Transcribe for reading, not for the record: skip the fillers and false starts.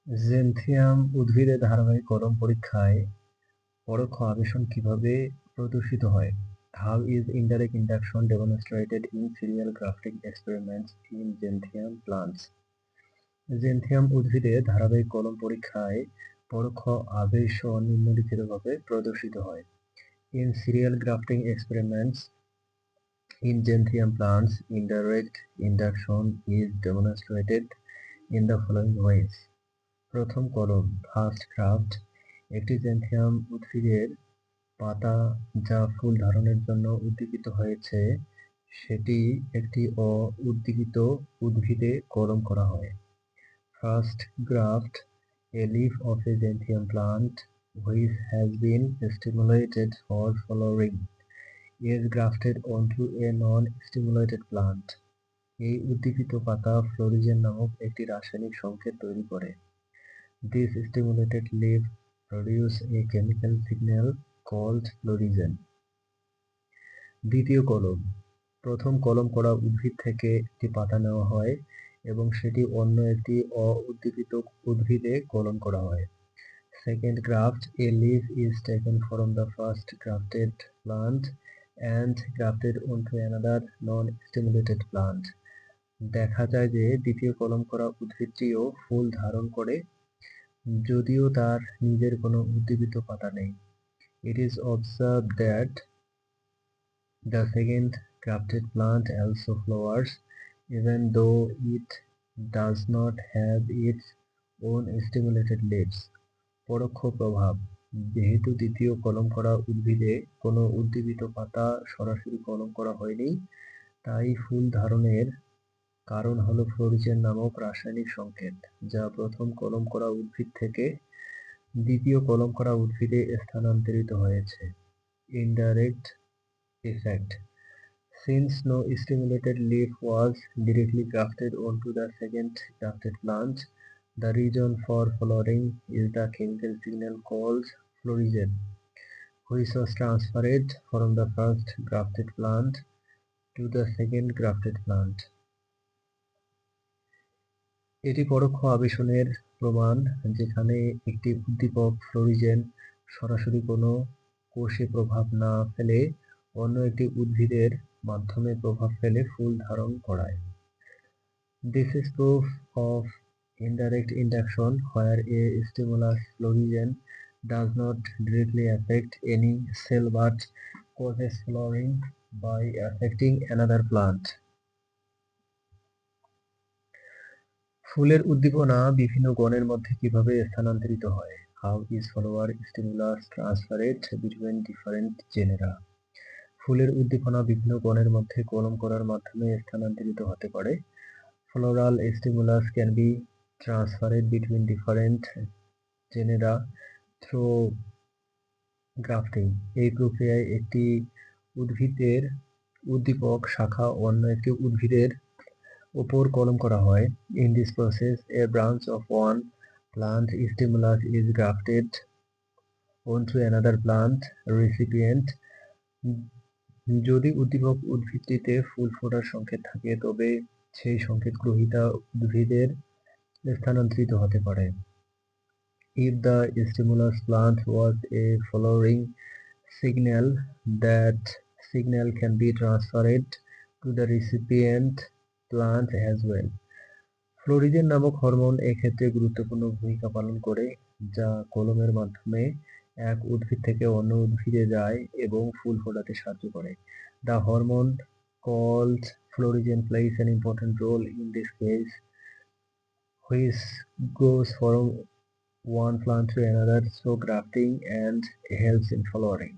জেনথিয়াম উদ্ভিদে ধারাবাহিক কলম পরীক্ষায় পরোক্ষ আবেশন কিভাবে প্রদর্শিত হয়? How is indirect induction demonstrated in serial grafting experiments in Gentian plants? জেনথিয়াম উদ্ভিদে ধারাবাহিক কলম পরীক্ষায় পরোক্ষ আবেশন নিম্নলিখিতভাবে প্রদর্শিত হয়। In serial grafting experiments in Gentian plants, indirect induction is demonstrated in the following ways. প্রথম কলম, ফার্স্ট গ্রাফট, একটি জেনথিয়াম উদ্ভিদের পাতা যা ফুল ধারণের জন্য উদ্দীপিত হয়েছে সেটি একটি অ-উদ্দীপিত উদ্ভিদে কলম করা হয়। First graft, a leaf of a gentian plant which has been stimulated for flowering is grafted onto a non-stimulated plant. এই উদ্দীপিত পাতা ফ্লোরিজেন নামক একটি রাসায়নিক সংকেত তৈরি করে। This stimulated leaf produce a chemical signal called fluorescence. দ্বিতীয় কলম, প্রথম কলম করা উদ্ভিদ থেকে একটি পাতা নেওয়া হয় এবং সেটি অন্য একটি অ-উদ্দীপিত উদ্ভিদে কলম করা হয়। Second graft, a leaf is taken from the first grafted plant and grafted onto another non-stimulated plant. দেখা যায় যে দ্বিতীয় কলম করা উদ্ভিদটিও ফুল ধারণ করে যদিও তার নিজের কোনো উদ্দীপিত পাতা নেই। It is observed that the second grafted plant also flowers even though it does not have its own stimulated leaves. পরোক্ষ প্রভাব, যেহেতু দ্বিতীয় কলম করা উদ্ভিদে কোনো উদ্দীপিত পাতা সরাসরি কলম করা হয়নি, তাই ফুল ধারণের কারণ হলো ফ্লোরিজেন নামক রাসায়নিক সংকেত যা প্রথম কলম করা উদ্ভিদ থেকে দ্বিতীয় কলম করা উদ্ভিদে স্থানান্তরিত হয়েছে। Indirect effect. Since no stimulated leaf was directly grafted onto the second grafted plant, the reason for flowering is the chemical signal called fluorescence, which was transferred from the first grafted plant to the second grafted plant. এটি পরোক্ষ আবেশনের প্রমাণ যেখানে একটি উদ্দীপক florigen সরাসরি কোনো কোষে প্রভাব না ফেলে অন্য একটি উদ্ভিদের মাধ্যমে প্রভাব ফেলে ফুল ধারণ করায়। This is proof of indirect induction where a stimulus fluorescen does not directly affect any cell but causes flowering by affecting another plant. ফুলের উদ্দীপনা বিভিন্ন গণের মধ্যে কিভাবে স্থানান্তরিত হয়? How is follower stimulus transferred between different genera? ফুলের উদ্দীপনা বিভিন্ন গণের মধ্যে কলম করার মাধ্যমে স্থানান্তরিত হতে পারে। Floral stimulus can be transferred between different genera through grafting. এই প্রক্রিয়ায় একটি উদ্ভিদের উদ্দীপক শাখা অন্য একটি উদ্ভিদের উপর কলম করা হয়। In this process, a branch of one plant stimulus is grafted onto another plant recipient. যদি উদ্দীপক উদ্ভিদটিতে ফুল ফোটার সংকেত থাকে তবে সেই সংকেত গ্রহীতা উদ্ভিদের স্থানান্তরিত হতে পারে। If the stimulus plant was a flowering signal, that signal can be transferred to the recipient plant as well. Florigen নামক হরমোন এক্ষেত্রে গুরুত্বপূর্ণ ভূমিকা পালন করে যা কলমের মাধ্যমে এক উদ্ভিদ থেকে অন্য উদ্ভিদে যায় এবং ফুল ফোটাতে সাহায্য করে। The hormone called fluorescein plays an important role in this case, which goes from one plant to another through grafting and helps in flowering.